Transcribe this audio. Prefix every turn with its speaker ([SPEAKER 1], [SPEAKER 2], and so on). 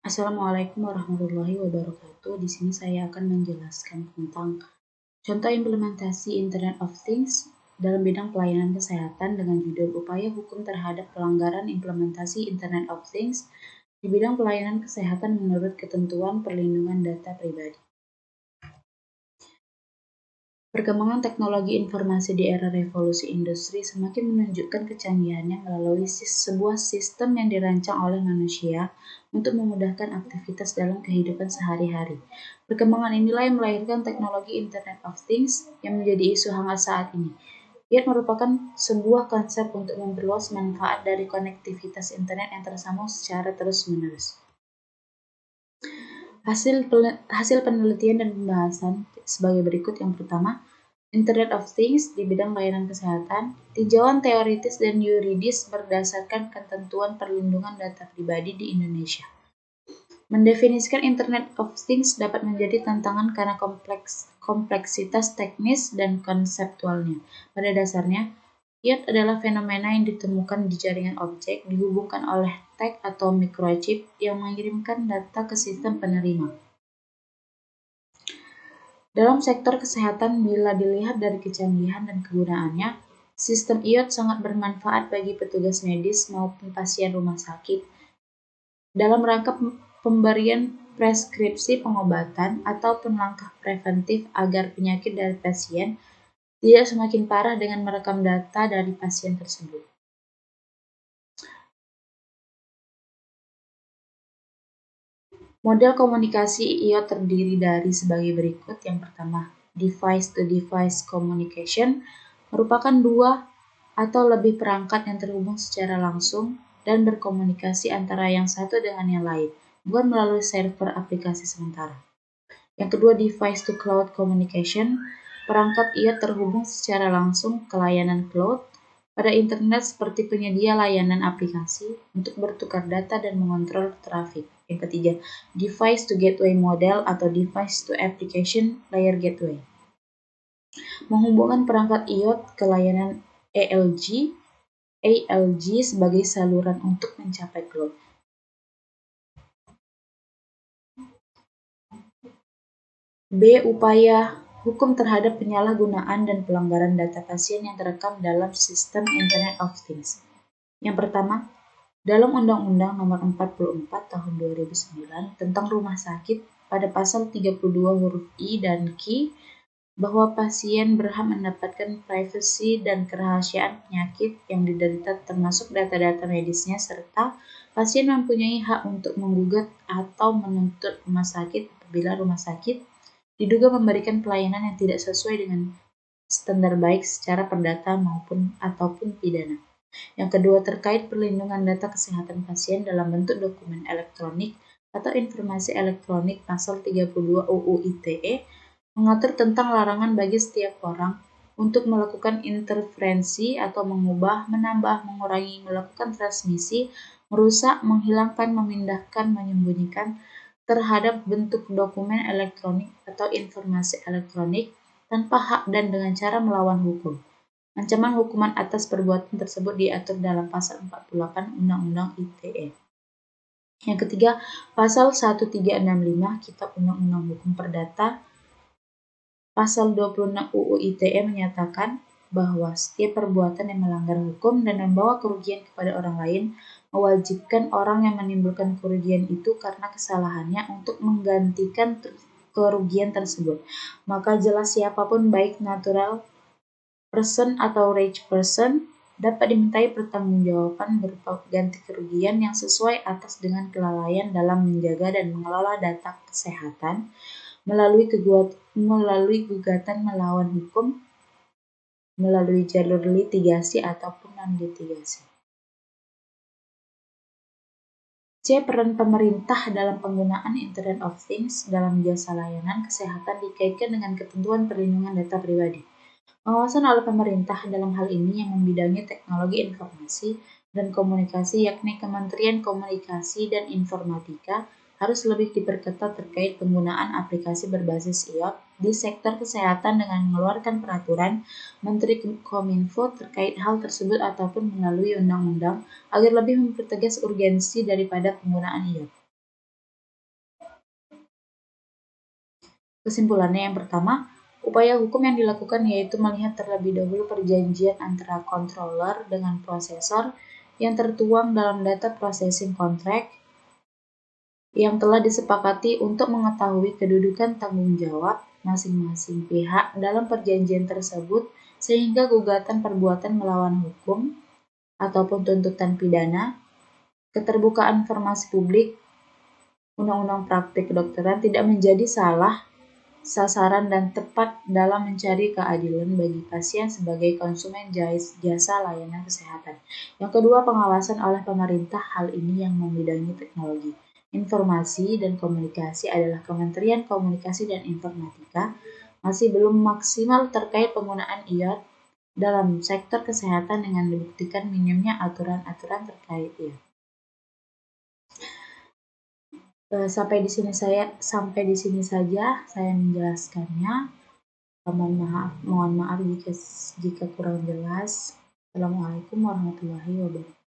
[SPEAKER 1] Assalamualaikum warahmatullahi wabarakatuh. Di sini saya akan menjelaskan tentang contoh implementasi Internet of Things dalam bidang pelayanan kesehatan dengan judul Upaya Hukum Terhadap Pelanggaran Implementasi Internet of Things di bidang pelayanan kesehatan menurut ketentuan perlindungan data pribadi. Perkembangan teknologi informasi di era revolusi industri semakin menunjukkan kecanggihannya melalui sebuah sistem yang dirancang oleh manusia untuk memudahkan aktivitas dalam kehidupan sehari-hari. Perkembangan inilah yang melahirkan teknologi Internet of Things yang menjadi isu hangat saat ini. Ia merupakan sebuah konsep untuk memperluas manfaat dari konektivitas internet yang tersambung secara terus-menerus. Hasil penelitian dan pembahasan sebagai berikut. Yang pertama, Internet of Things di bidang layanan kesehatan, tinjauan teoritis dan yuridis berdasarkan ketentuan perlindungan data pribadi di Indonesia. Mendefinisikan Internet of Things dapat menjadi tantangan karena kompleksitas teknis dan konseptualnya. Pada dasarnya, IoT adalah fenomena yang ditemukan di jaringan objek dihubungkan oleh tag atau microchip yang mengirimkan data ke sistem penerima. Dalam sektor kesehatan, bila dilihat dari kecanggihan dan kegunaannya, sistem IoT sangat bermanfaat bagi petugas medis maupun pasien rumah sakit dalam rangka pemberian preskripsi pengobatan ataupun langkah preventif agar penyakit dari pasien tidak semakin parah dengan merekam data dari pasien tersebut. Model komunikasi IoT terdiri dari sebagai berikut. Yang pertama, device-to-device communication merupakan dua atau lebih perangkat yang terhubung secara langsung dan berkomunikasi antara yang satu dengan yang lain, bukan melalui server aplikasi sementara. Yang kedua, device-to-cloud communication, perangkat IoT terhubung secara langsung ke layanan cloud pada internet seperti penyedia layanan aplikasi untuk bertukar data dan mengontrol trafik. Yang ketiga, device to gateway model atau device to application layer gateway, menghubungkan perangkat IoT ke layanan ALG sebagai saluran untuk mencapai cloud. B. Upaya hukum terhadap penyalahgunaan dan pelanggaran data pasien yang terekam dalam sistem Internet of Things. Yang pertama, dalam Undang-Undang Nomor 44 Tahun 2009 tentang Rumah Sakit pada pasal 32 huruf I dan Q bahwa pasien berhak mendapatkan privasi dan kerahasiaan penyakit yang diderita termasuk data-data medisnya, serta pasien mempunyai hak untuk menggugat atau menuntut rumah sakit apabila rumah sakit diduga memberikan pelayanan yang tidak sesuai dengan standar baik secara perdata ataupun pidana. Yang kedua, terkait perlindungan data kesehatan pasien dalam bentuk dokumen elektronik atau informasi elektronik, pasal 32 UU ITE mengatur tentang larangan bagi setiap orang untuk melakukan interferensi atau mengubah, menambah, mengurangi, melakukan transmisi, merusak, menghilangkan, memindahkan, menyembunyikan terhadap bentuk dokumen elektronik atau informasi elektronik tanpa hak dan dengan cara melawan hukum. Ancaman hukuman atas perbuatan tersebut diatur dalam pasal 48 Undang-Undang ITE. Yang ketiga, pasal 1365 Kitab Undang-Undang Hukum Perdata pasal 26 UU ITE menyatakan bahwa setiap perbuatan yang melanggar hukum dan membawa kerugian kepada orang lain mewajibkan orang yang menimbulkan kerugian itu karena kesalahannya untuk menggantikan kerugian tersebut. Maka jelas siapapun baik natural person atau rich person dapat dimintai pertanggungjawaban berupa ganti kerugian yang sesuai atas dengan kelalaian dalam menjaga dan mengelola data kesehatan melalui gugatan melawan hukum melalui jalur litigasi ataupun non-litigasi. C. Peran pemerintah dalam penggunaan Internet of Things dalam jasa layanan kesehatan dikaitkan dengan ketentuan perlindungan data pribadi. Pengawasan oleh pemerintah dalam hal ini yang membidangi teknologi informasi dan komunikasi, yakni Kementerian Komunikasi dan Informatika, harus lebih diperketat terkait penggunaan aplikasi berbasis IoT di sektor kesehatan dengan mengeluarkan peraturan Menteri Kominfo terkait hal tersebut ataupun melalui undang-undang agar lebih mempertegas urgensi daripada penggunaan IoT. Kesimpulannya yang pertama, upaya hukum yang dilakukan yaitu melihat terlebih dahulu perjanjian antara controller dengan prosesor yang tertuang dalam data processing contract yang telah disepakati untuk mengetahui kedudukan tanggung jawab masing-masing pihak dalam perjanjian tersebut sehingga gugatan perbuatan melawan hukum ataupun tuntutan pidana, keterbukaan informasi publik, undang-undang praktik kedokteran tidak menjadi salah sasaran dan tepat dalam mencari keadilan bagi pasien sebagai konsumen jasa layanan kesehatan. Yang kedua, pengawasan oleh pemerintah. Hal ini yang membidangi teknologi, informasi, dan komunikasi adalah Kementerian Komunikasi dan Informatika masih belum maksimal terkait penggunaan IoT dalam sektor kesehatan dengan dibuktikan minimnya aturan-aturan terkait IoT. Sampai di sini saja saya menjelaskannya. Mohon maaf jika kurang jelas. Assalamualaikum warahmatullahi wabarakatuh.